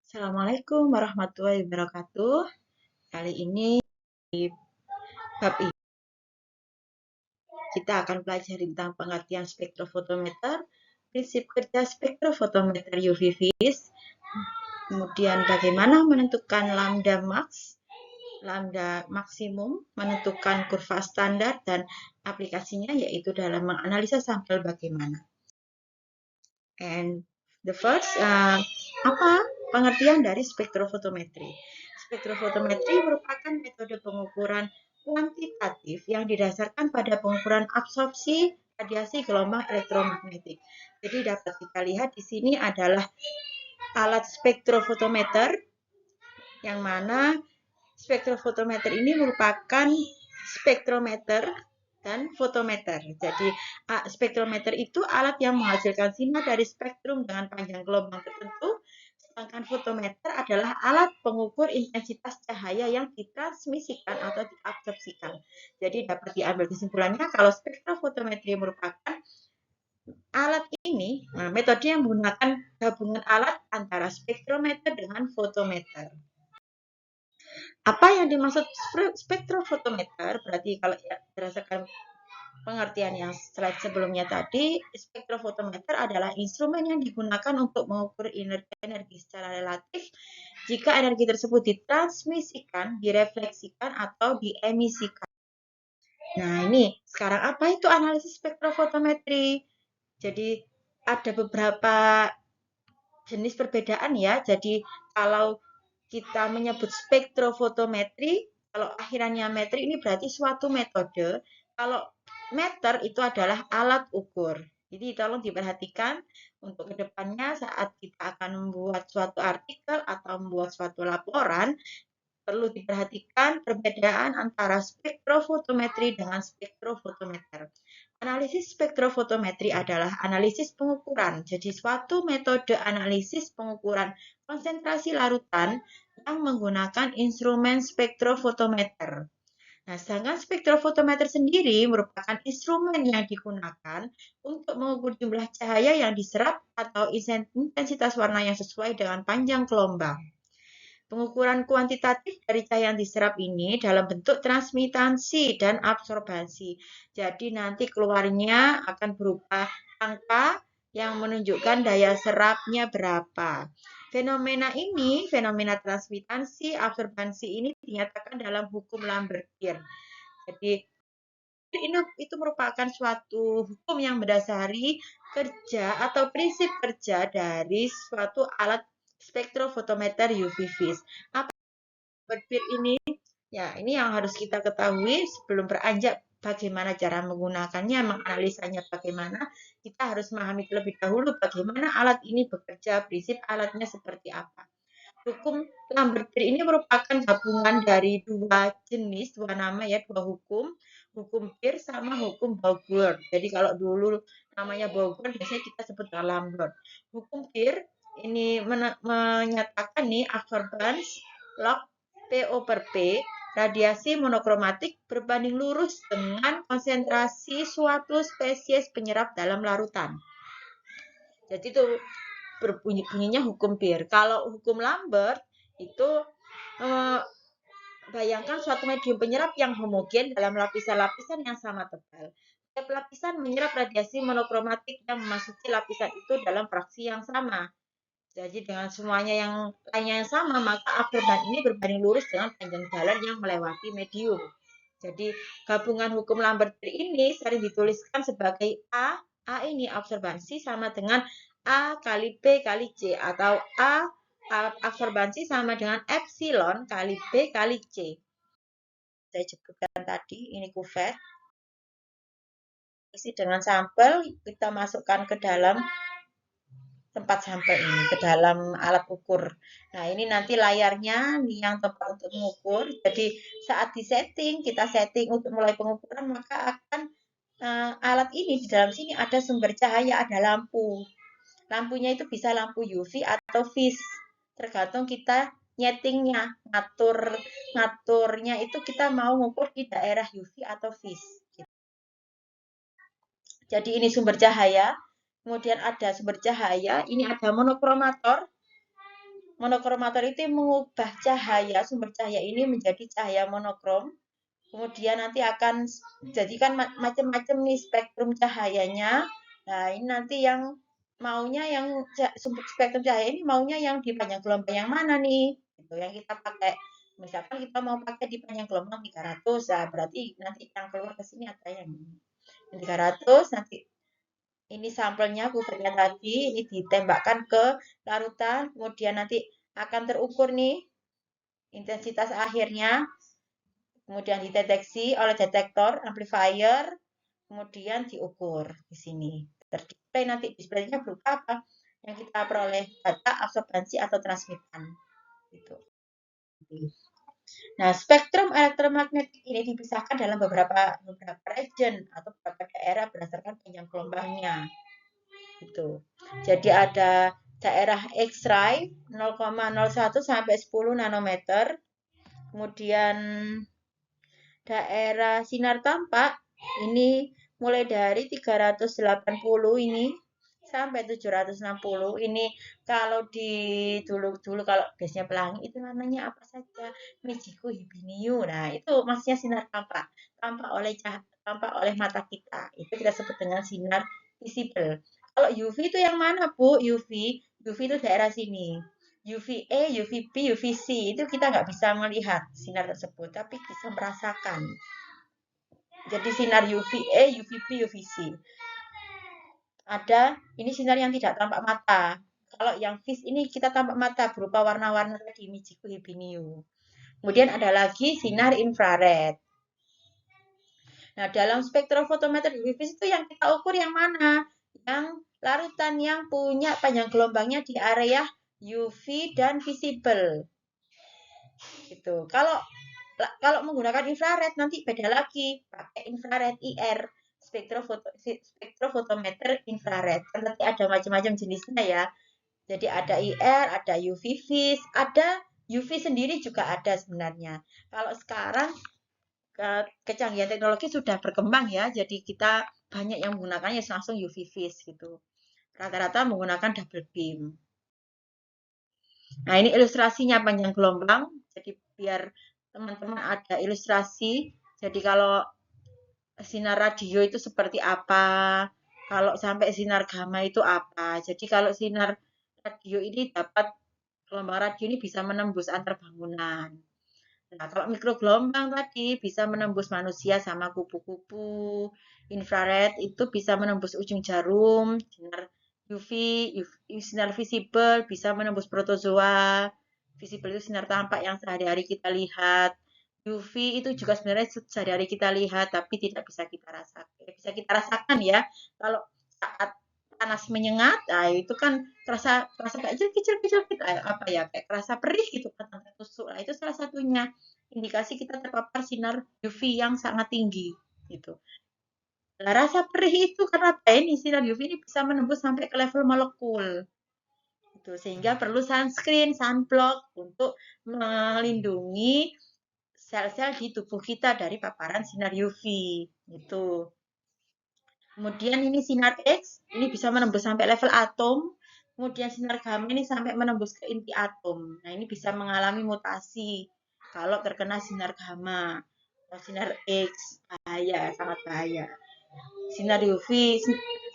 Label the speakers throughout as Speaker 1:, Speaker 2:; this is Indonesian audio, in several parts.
Speaker 1: Assalamualaikum warahmatullahi wabarakatuh. Kali ini di bab ini kita akan pelajari tentang pengertian spektrofotometer, prinsip kerja spektrofotometer UV vis, kemudian bagaimana menentukan lambda max, lambda maksimum, menentukan kurva standar, dan aplikasinya yaitu dalam menganalisa sampel bagaimana. And the first, apa pengertian dari spektrofotometri? Spektrofotometri merupakan metode pengukuran kuantitatif yang didasarkan pada pengukuran absorpsi radiasi gelombang elektromagnetik. Jadi dapat kita lihat di sini adalah alat spektrofotometer, yang mana spektrofotometer ini merupakan spektrometer dan fotometer. Jadi spektrometer itu alat yang menghasilkan sinar dari spektrum dengan panjang gelombang tertentu, sedangkan fotometer adalah alat pengukur intensitas cahaya yang ditransmisikan atau diabsorpsikan. Jadi dapat diambil kesimpulannya kalau spektrofotometri merupakan alat ini, metode yang menggunakan gabungan alat antara spektrometer dengan fotometer. Apa yang dimaksud spektrofotometer? Berarti kalau ya, berdasarkan pengertian yang slide sebelumnya tadi, spektrofotometer adalah instrumen yang digunakan untuk mengukur energi secara relatif jika energi tersebut ditransmisikan, direfleksikan, atau diemisikan. Nah, ini sekarang apa itu analisis spektrofotometri? Jadi ada beberapa jenis perbedaan ya. Jadi kalau kita menyebut spektrofotometri, kalau akhirannya metri ini berarti suatu metode. Kalau meter itu adalah alat ukur. Jadi tolong diperhatikan untuk kedepannya saat kita akan membuat suatu artikel atau membuat suatu laporan, perlu diperhatikan perbedaan antara spektrofotometri dengan spektrofotometer. Analisis spektrofotometri adalah analisis pengukuran. Jadi suatu metode analisis pengukuran konsentrasi larutan yang menggunakan instrumen spektrofotometer. Nah, sedangkan spektrofotometer sendiri merupakan instrumen yang digunakan untuk mengukur jumlah cahaya yang diserap atau intensitas warna yang sesuai dengan panjang gelombang. Pengukuran kuantitatif dari cahaya yang diserap ini dalam bentuk transmitansi dan absorbansi. Jadi nanti keluarnya akan berupa angka yang menunjukkan daya serapnya berapa. Fenomena transmitansi, absorbansi ini dinyatakan dalam hukum Lambert-Beer. Jadi itu merupakan suatu hukum yang mendasari kerja atau prinsip kerja dari suatu alat spektrofotometer UV vis. Apa berbit ini? Ya, ini yang harus kita ketahui sebelum beranjak bagaimana cara menggunakannya, menganalisanya bagaimana. Kita harus memahami terlebih dahulu bagaimana alat ini bekerja, prinsip alatnya seperti apa. Hukum Lambert-Beer ini merupakan gabungan dari dua jenis, dua nama ya, dua hukum. Hukum Beer sama hukum Bogor. Jadi kalau dulu namanya Bogor, biasanya kita sebut Lambert. Hukum Beer ini menyatakan nih absorbance log PO per P radiasi monokromatik berbanding lurus dengan konsentrasi suatu spesies penyerap dalam larutan. Jadi itu bunyinya hukum Beer. Kalau hukum Lambert itu bayangkan suatu medium penyerap yang homogen dalam lapisan-lapisan yang sama tebal. Setiap lapisan menyerap radiasi monokromatik yang memasuki lapisan itu dalam fraksi yang sama. Jadi dengan semuanya yang lainnya yang sama, maka absorban ini berbanding lurus dengan panjang jalan yang melewati medium. Jadi gabungan hukum Lambert-Beer ini sering dituliskan sebagai A ini absorbansi sama dengan A kali B kali C, atau A absorbansi sama dengan epsilon kali B kali C. Saya sebutkan tadi, ini kuvet. Isi dengan sampel, kita masukkan ke dalam tempat sampel ini, ke dalam alat ukur. Nah, ini nanti layarnya yang tempat untuk mengukur. Jadi saat disetting, kita setting untuk mulai pengukuran, maka akan alat ini di dalam sini ada sumber cahaya, ada lampu. Lampunya itu bisa lampu UV atau vis, tergantung kita nyetingnya, ngaturnya itu kita mau mengukur di daerah UV atau vis. Jadi ini sumber cahaya. Kemudian ada sumber cahaya, ini ada monokromator. monokromator itu mengubah cahaya, sumber cahaya ini menjadi cahaya monokrom. Kemudian nanti akan jadikan macam-macam nih spektrum cahayanya. Nah, ini nanti yang maunya yang spektrum cahaya ini maunya yang di panjang gelombang yang mana nih? Gitu yang kita pakai. Misalkan kita mau pakai di panjang gelombang 300, nah berarti nanti yang keluar ke sini ada yang ini. 300 nanti ini sampelnya kubernya tadi, ini ditembakkan ke larutan, kemudian nanti akan terukur nih intensitas akhirnya, kemudian dideteksi oleh detektor amplifier, kemudian diukur di sini. Terdisplay nanti displaynya berupa apa? Yang kita peroleh data absorbansi atau transmitan. Gitu. Nah, spektrum elektromagnetik ini dipisahkan dalam beberapa region atau beberapa daerah berdasarkan panjang gelombangnya. Gitu. Jadi ada daerah X-ray 0,01 sampai 10 nanometer. Kemudian daerah sinar tampak ini mulai dari 380 ini sampai 760. Ini kalau di dulu kalau biasanya pelangi itu namanya apa saja? Mijiku Hibiniu. Nah, itu maksudnya sinar tampak. Tampak oleh mata kita. Itu kita sebut dengan sinar visible. Kalau UV itu yang mana, Bu? UV itu daerah sini. UVA, UVB, UVC itu kita nggak bisa melihat sinar tersebut, tapi bisa merasakan. Jadi sinar UVA, UVB, UVC. Ada ini sinar yang tidak tampak mata. Kalau yang vis ini kita tampak mata berupa warna-warna tadi Mijiku Hibiniu. Kemudian ada lagi sinar infrared. Nah, dalam spektrofotometer UV vis itu yang kita ukur yang mana? Yang larutan yang punya panjang gelombangnya di area UV dan visible. Gitu. Kalau menggunakan infrared nanti beda lagi, pakai infrared IR, spektrofotometer infrared. Kan nanti ada macam-macam jenisnya ya. Jadi ada IR, ada UV vis, ada UV sendiri juga ada sebenarnya. Kalau sekarang kecanggihan teknologi sudah berkembang ya, jadi kita banyak yang menggunakannya langsung UV vis gitu. Rata-rata menggunakan double beam. Nah, ini ilustrasinya panjang gelombang. Jadi biar teman-teman ada ilustrasi. Jadi kalau sinar radio itu seperti apa, kalau sampai sinar gamma itu apa. Jadi kalau sinar radio ini dapat gelombang radio ini bisa menembus antar bangunan. Nah, kalau mikrogelombang tadi bisa menembus manusia sama kupu-kupu. Infrared itu bisa menembus ujung jarum. Sinar UV, sinar visible bisa menembus protozoa. Visible itu sinar tampak yang sehari-hari kita lihat. UV itu juga sebenarnya sehari-hari kita lihat, tapi tidak bisa kita rasakan. Bisa kita rasakan ya, kalau saat panas menyengat, nah itu kan terasa kayak kecil-kecil kita apa ya, kayak terasa perih gitu kan, tusuk. Nah, itu salah satunya indikasi kita terpapar sinar UV yang sangat tinggi gitu. Nah, rasa perih itu karena ini sinar UV ini bisa menembus sampai ke level molekul. Gitu. Sehingga perlu sunscreen, sunblock untuk melindungi sel-sel di tubuh kita dari paparan sinar UV. Gitu. Kemudian ini sinar X, ini bisa menembus sampai level atom. Kemudian sinar gamma ini sampai menembus ke inti atom. Nah, ini bisa mengalami mutasi kalau terkena sinar gamma. Atau sinar X, bahaya, sangat bahaya. Sinar UV,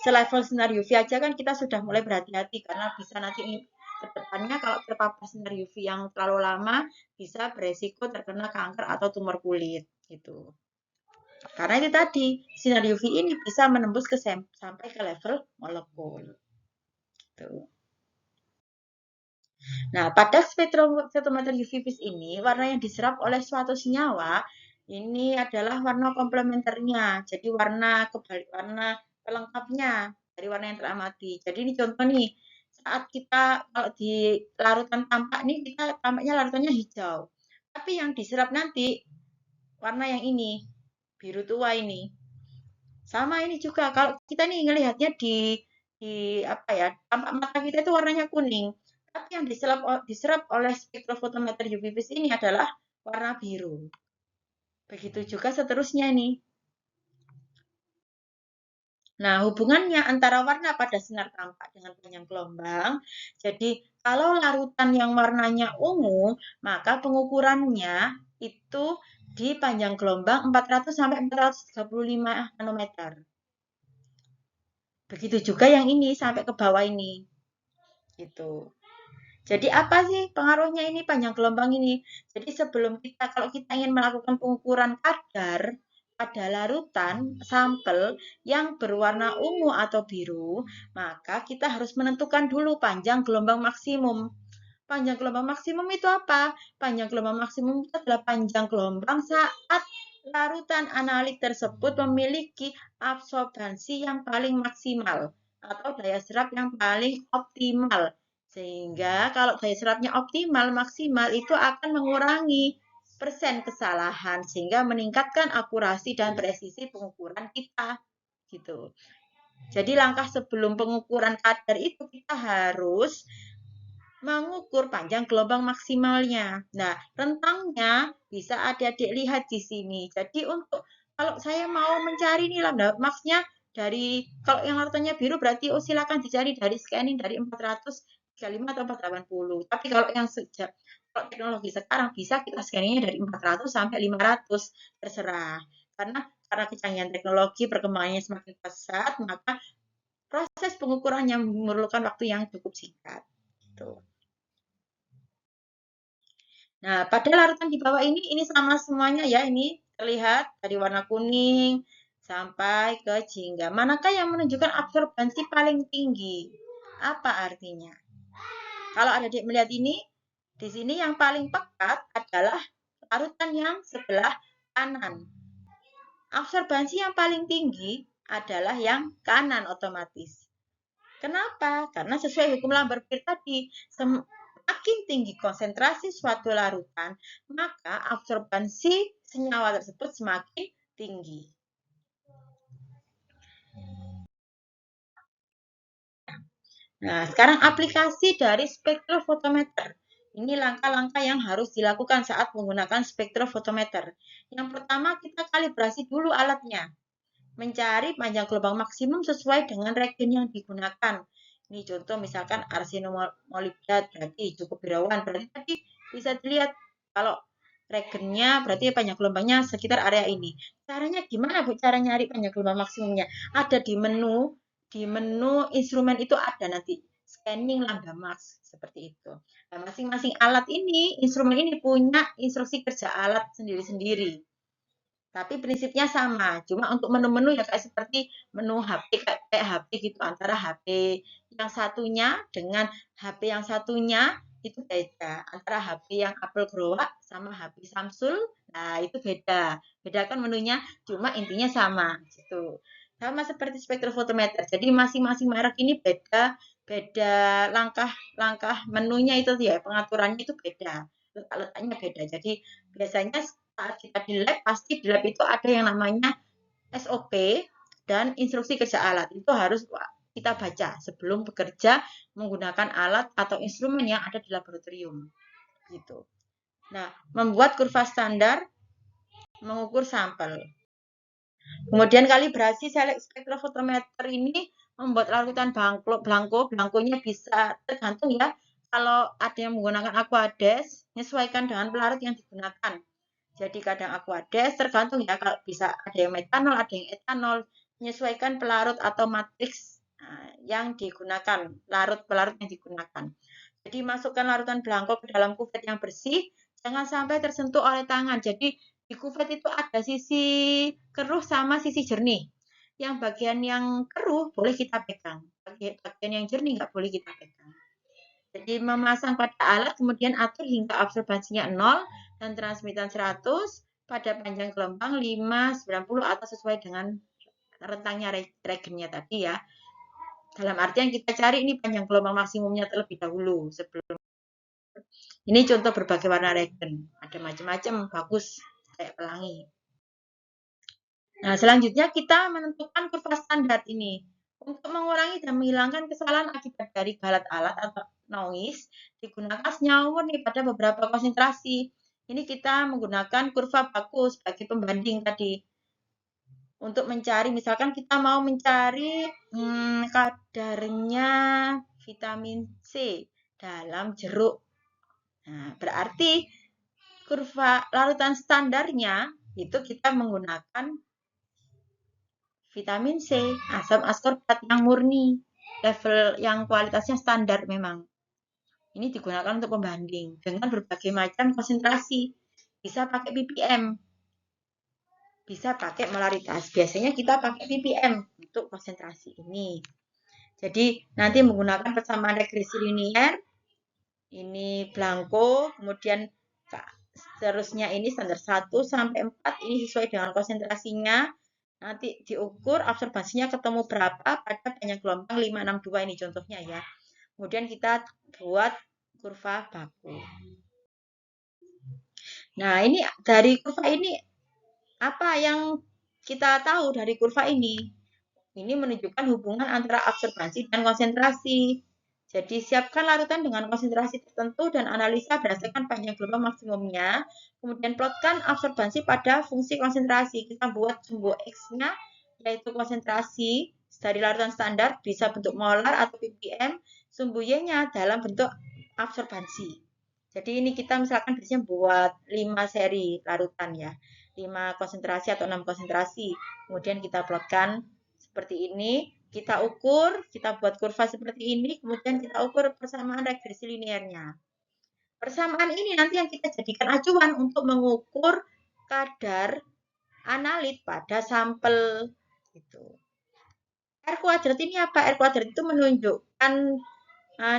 Speaker 1: selevel sinar UV aja kan kita sudah mulai berhati-hati karena bisa nanti ke depannya kalau terpapar sinar UV yang terlalu lama bisa beresiko terkena kanker atau tumor kulit gitu. Karena itu tadi, sinar UV ini bisa menembus sampai ke level molekul. Gitu. Nah, pada spektrometer UV vis ini, warna yang diserap oleh suatu senyawa ini adalah warna komplementernya. Jadi warna pelengkapnya dari warna yang teramati. Jadi ini contoh nih, saat kita kalau di larutan tampak nih, kita tampaknya larutannya hijau. Tapi yang diserap nanti warna yang ini, biru tua ini. Sama ini juga kalau kita nih ngelihatnya di apa ya, tampak mata kita itu warnanya kuning. Tapi yang diserap oleh spektrofotometer UV vis ini adalah warna biru. Begitu juga seterusnya nih. Nah, hubungannya antara warna pada sinar tampak dengan panjang gelombang. Jadi Kalau larutan yang warnanya ungu, maka pengukurannya itu di panjang gelombang 400 sampai 435 nanometer. Begitu juga yang ini sampai ke bawah ini. Gitu. Jadi apa sih pengaruhnya ini panjang gelombang ini? Jadi sebelum kalau kita ingin melakukan pengukuran kadar pada larutan sampel yang berwarna ungu atau biru, maka kita harus menentukan dulu panjang gelombang maksimum. Panjang gelombang maksimum itu apa? Panjang gelombang maksimum itu adalah panjang gelombang saat larutan analik tersebut memiliki absorbansi yang paling maksimal atau daya serap yang paling optimal. Sehingga kalau daya serapnya optimal, maksimal, itu akan mengurangi persen kesalahan sehingga meningkatkan akurasi dan presisi pengukuran kita. Gitu. Jadi langkah sebelum pengukuran kadar itu kita harus mengukur panjang gelombang maksimalnya. Nah, rentangnya bisa adik-adik lihat di sini. Jadi untuk kalau saya mau mencari nih lambda max-nya dari kalau yang larutannya biru berarti silakan dicari dari scanning dari 435 atau 480. Tapi kalau yang sejak kalau teknologi sekarang bisa kita scanningnya dari 400 sampai 500 terserah. Karena kecanggihan teknologi perkembangannya semakin pesat, maka proses pengukurannya memerlukan waktu yang cukup singkat. Gitu. Nah, pada larutan di bawah ini sama semuanya ya. Ini terlihat dari warna kuning sampai ke jingga. Manakah yang menunjukkan absorbansi paling tinggi? Apa artinya? Kalau adik melihat ini, di sini yang paling pekat adalah larutan yang sebelah kanan. Absorbansi yang paling tinggi adalah yang kanan otomatis. Kenapa? Karena sesuai hukum Lambert-Beer tadi, semakin tinggi konsentrasi suatu larutan, maka absorbansi senyawa tersebut semakin tinggi. Nah, sekarang aplikasi dari spektrofotometer. Ini langkah-langkah yang harus dilakukan saat menggunakan spektrofotometer. Yang pertama, kita kalibrasi dulu alatnya. Mencari panjang gelombang maksimum sesuai dengan regen yang digunakan. Ini contoh misalkan arsenomolibdat, berarti cukup birawan. Berarti tadi bisa dilihat kalau regennya berarti panjang gelombangnya sekitar area ini. Caranya gimana Bu? Cara nyari panjang gelombang maksimumnya? Ada di menu instrumen itu ada nanti scanning lambda max seperti itu. Nah, masing-masing alat ini, instrumen ini punya instruksi kerja alat sendiri-sendiri. Tapi prinsipnya sama, cuma untuk menu-menu ya kayak seperti menu HP kayak HP gitu antara HP yang satunya dengan HP yang satunya itu beda. Antara HP yang Apple Growak sama HP Samsung, nah itu beda. Beda kan menunya, cuma intinya sama gitu. Sama seperti spektrofotometer. Jadi masing-masing merek ini beda langkah menunya itu ya, pengaturannya itu beda. Letaknya beda. Jadi biasanya saat kita di lab, pasti di lab itu ada yang namanya SOP dan instruksi kerja alat. Itu harus kita baca sebelum bekerja menggunakan alat atau instrumen yang ada di laboratorium. Gitu. Nah, membuat kurva standar mengukur sampel. Kemudian kalibrasi spektrofotometer ini membuat larutan blankonya bisa tergantung ya. Kalau ada yang menggunakan aquades, menyesuaikan dengan pelarut yang digunakan. Jadi kadang aquades tergantung ya, kalau bisa ada yang metanol, ada yang etanol, menyesuaikan pelarut atau matriks yang digunakan, pelarut yang digunakan. Jadi masukkan larutan blanko ke dalam kuvet yang bersih, jangan sampai tersentuh oleh tangan. Jadi di kuvet itu ada sisi keruh sama sisi jernih. Yang bagian yang keruh boleh kita pegang, bagian yang jernih nggak boleh kita pegang. Jadi memasang pada alat, kemudian atur hingga absorbansinya 0 dan transmitan 100 pada panjang gelombang 5, 90 atau sesuai dengan rentangnya regennya tadi ya. Dalam artian kita cari ini panjang gelombang maksimumnya terlebih dahulu sebelum. Ini contoh berbagai warna regen. Ada macam-macam, bagus kayak pelangi. Nah, selanjutnya kita menentukan kurva standar ini. Untuk mengurangi dan menghilangkan kesalahan akibat dari galat alat atau noise, digunakan senyawa murni pada beberapa konsentrasi. Ini kita menggunakan kurva baku sebagai pembanding tadi. Untuk mencari, misalkan kita mau mencari kadarnya vitamin C dalam jeruk. Nah, berarti kurva larutan standarnya itu kita menggunakan vitamin C, asam askorbat yang murni, level yang kualitasnya standar memang. Ini digunakan untuk pembanding dengan berbagai macam konsentrasi. Bisa pakai ppm, bisa pakai molaritas. Biasanya kita pakai ppm untuk konsentrasi ini. Jadi nanti menggunakan persamaan regresi linier, ini blanko, kemudian seterusnya ini standar 1 sampai 4, ini sesuai dengan konsentrasinya. Nanti diukur absorbasinya ketemu berapa pada banyak gelombang 562 ini contohnya ya. Kemudian kita buat kurva baku. Nah, ini dari kurva ini apa yang kita tahu dari kurva ini? Ini menunjukkan hubungan antara absorbansi dan konsentrasi. Jadi, siapkan larutan dengan konsentrasi tertentu dan analisa berdasarkan panjang gelombang maksimumnya. Kemudian, plotkan absorbansi pada fungsi konsentrasi. Kita buat sumbu X-nya, yaitu konsentrasi dari larutan standar, bisa bentuk molar atau ppm. Sumbu Y-nya dalam bentuk absorbansi. Jadi, ini kita misalkan biasanya buat 5 seri larutan ya. 5 konsentrasi atau 6 konsentrasi. Kemudian kita plotkan seperti ini, kita ukur, kita buat kurva seperti ini, kemudian kita ukur persamaan regresi linearnya. Persamaan ini nanti yang kita jadikan acuan untuk mengukur kadar analit pada sampel. Gitu. R kuadrat ini apa? R kuadrat itu menunjukkan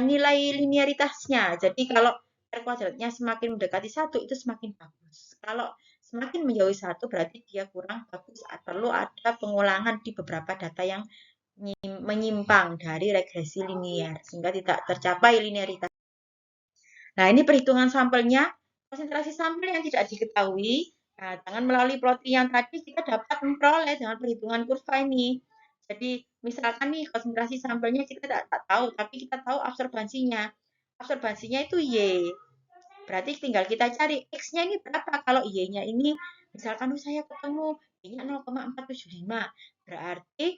Speaker 1: nilai linearitasnya. Jadi kalau R kuadratnya semakin mendekati 1, itu semakin bagus. Kalau semakin menjauhi 1, berarti dia kurang bagus. Perlu ada pengulangan di beberapa data yang menyimpang dari regresi linier, sehingga tidak tercapai linearitas. Nah, ini perhitungan sampelnya. Konsentrasi sampel yang tidak diketahui, nah, dengan melalui plotting yang tadi, kita dapat memperoleh dengan perhitungan kurva ini. Jadi, misalkan nih, konsentrasi sampelnya kita tidak tahu, tapi kita tahu absorbansinya. Absorbansinya itu Y. Berarti tinggal kita cari X-nya ini berapa. Kalau Y-nya ini, misalkan saya ketemu Y-nya 0,475. Berarti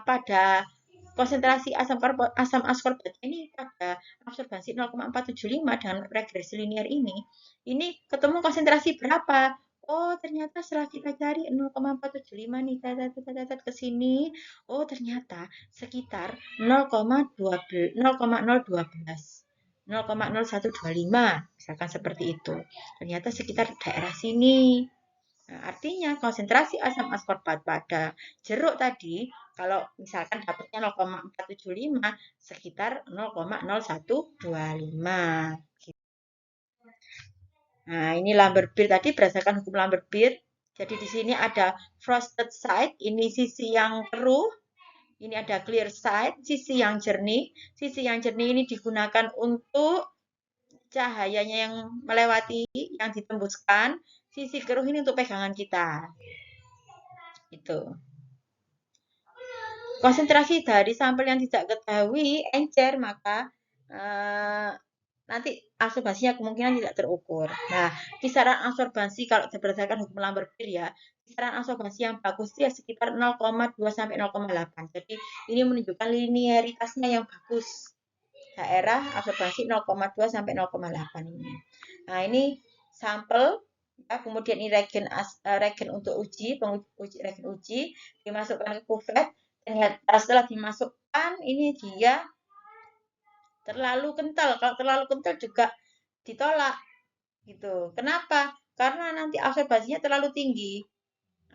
Speaker 1: pada konsentrasi asam askorbat ini pada absorbansi 0,475 dengan regresi linear ini ketemu konsentrasi berapa? Oh, ternyata setelah kita cari 0,475 nih, ke sini, oh ternyata sekitar 0,012, 0,0125, misalkan seperti itu. Ternyata sekitar daerah sini. Nah, artinya konsentrasi asam askorbat pada jeruk tadi, kalau misalkan dapatnya 0,475, sekitar 0,0125. Nah, ini Lambert-Beer tadi berdasarkan hukum Lambert-Beer. Jadi di sini ada frosted side, ini sisi yang keruh. Ini ada clear side, sisi yang jernih. Sisi yang jernih ini digunakan untuk cahayanya yang melewati, yang ditembuskan. Sisi keruh ini untuk pegangan kita. Itu. Konsentrasi dari sampel yang tidak ketahui encer, maka nanti absorbasinya kemungkinan tidak terukur. Nah, kisaran absorbansi kalau berdasarkan hukum Lambert-Beer ya, kisaran absorbansi yang bagus itu ya sekitar 0,2 sampai 0,8. Jadi ini menunjukkan linearitasnya yang bagus. Daerah absorbansi 0,2 sampai 0,8 ini. Nah, ini sampel ya, kemudian ini regen untuk regen uji dimasukkan ke kuvet. Ternyata setelah dimasukkan ini dia terlalu kental. Kalau terlalu kental juga ditolak gitu. Kenapa? Karena nanti absorbasinya terlalu tinggi.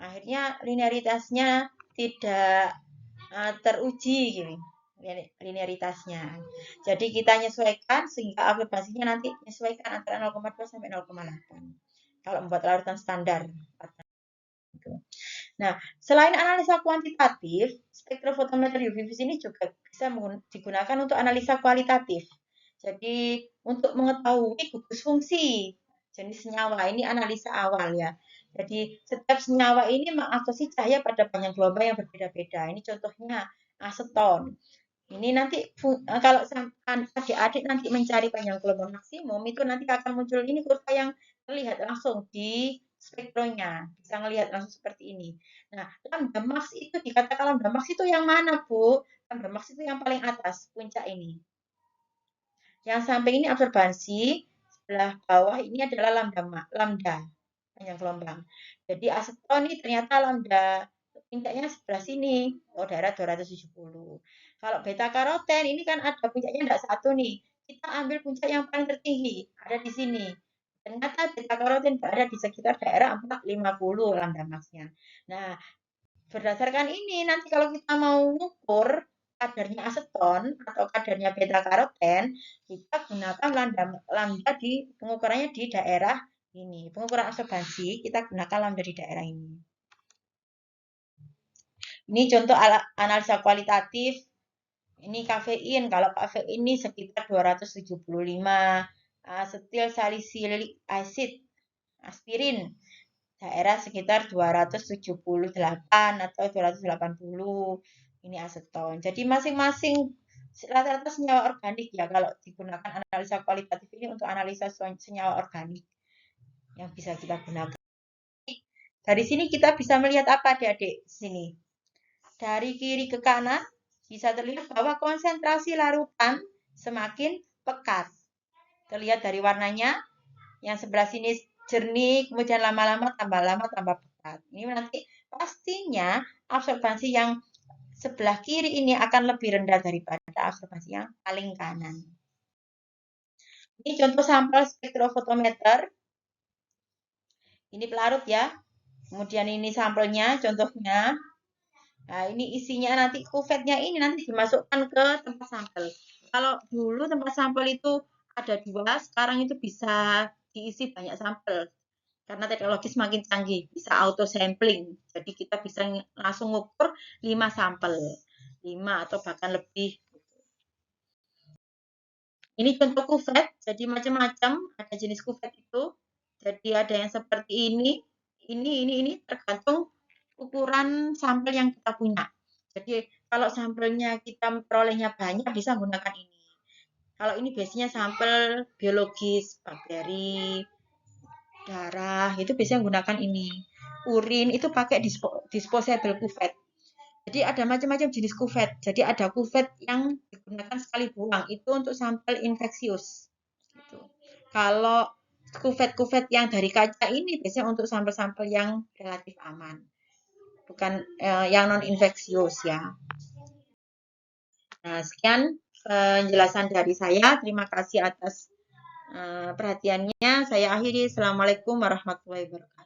Speaker 1: Akhirnya linearitasnya tidak teruji gini. Linearitasnya. Jadi kita menyesuaikan sehingga absorbasinya nanti menyesuaikan antara 0,2 sampai 0,8. Kalau membuat larutan standar. Nah, selain analisa kuantitatif, spektrofotometer UV vis ini juga bisa digunakan untuk analisa kualitatif. Jadi, untuk mengetahui gugus fungsi jenis senyawa, ini analisa awal ya. Jadi, setiap senyawa ini mengasosiasi cahaya pada banyak gelombang yang berbeda-beda. Ini contohnya aseton. Ini nanti kalau adik-adik nanti mencari panjang gelombang maksimum, itu nanti akan muncul ini kurva yang terlihat langsung di spektronya. Bisa melihat langsung seperti ini. Nah, lambda max itu dikatakan lambda max itu yang mana, Bu? Lambda max itu yang paling atas, puncak ini. Yang samping ini absorbansi, sebelah bawah ini adalah lambda panjang gelombang. Jadi aseton ini ternyata lambda puncaknya sebelah sini, daerah 270. Kalau beta karoten ini kan ada puncaknya enggak satu nih. Kita ambil puncak yang paling tertinggi, ada di sini. Ternyata beta karoten berada di sekitar daerah 450 lambda maksnya. Nah, berdasarkan ini, nanti kalau kita mau mengukur kadarnya aseton atau kadarnya beta karoten, kita gunakan lambda di pengukurannya di daerah ini. Pengukuran absorbansi, kita gunakan lambda di daerah ini. Ini contoh analisa kualitatif. Ini kafein. Kalau kafein ini sekitar 275. Asetil salisilik acid, aspirin, daerah sekitar 278 atau 280. Ini aseton. Jadi masing-masing rata-rata senyawa organik ya kalau digunakan analisa kualitatif ini untuk analisa senyawa organik yang bisa kita gunakan. Dari sini kita bisa melihat apa adik-adik? Sini. Dari kiri ke kanan bisa terlihat bahwa konsentrasi larutan semakin pekat. Terlihat dari warnanya, yang sebelah sini jernih, kemudian lama-lama tambah pekat. Ini nanti pastinya absorbansi yang sebelah kiri ini akan lebih rendah daripada absorbansi yang paling kanan. Ini contoh sampel spektrofotometer. Ini pelarut ya. Kemudian ini sampelnya, contohnya. Nah, ini isinya nanti kuvetnya ini nanti dimasukkan ke tempat sampel. Kalau dulu tempat sampel itu ada 2, sekarang itu bisa diisi banyak sampel. Karena teknologi semakin canggih, bisa auto sampling. Jadi kita bisa langsung ngukur 5 sampel. 5 atau bahkan lebih. Ini contoh kuvet, jadi macam-macam, ada jenis kuvet itu. Jadi ada yang seperti ini tergantung ukuran sampel yang kita punya. Jadi kalau sampelnya kita perolehnya banyak bisa menggunakan ini. Kalau ini biasanya sampel biologis, bakteri, darah, itu biasanya menggunakan ini. Urin itu pakai disposable kuvet. Jadi ada macam-macam jenis kuvet. Jadi ada kuvet yang digunakan sekali buang, itu untuk sampel infeksius. Gitu. Kalau kuvet-kuvet yang dari kaca ini biasanya untuk sampel-sampel yang relatif aman, bukan yang non infeksius ya. Nah, sekian penjelasan dari saya. Terima kasih atas perhatiannya. Saya akhiri. Assalamualaikum warahmatullahi wabarakatuh.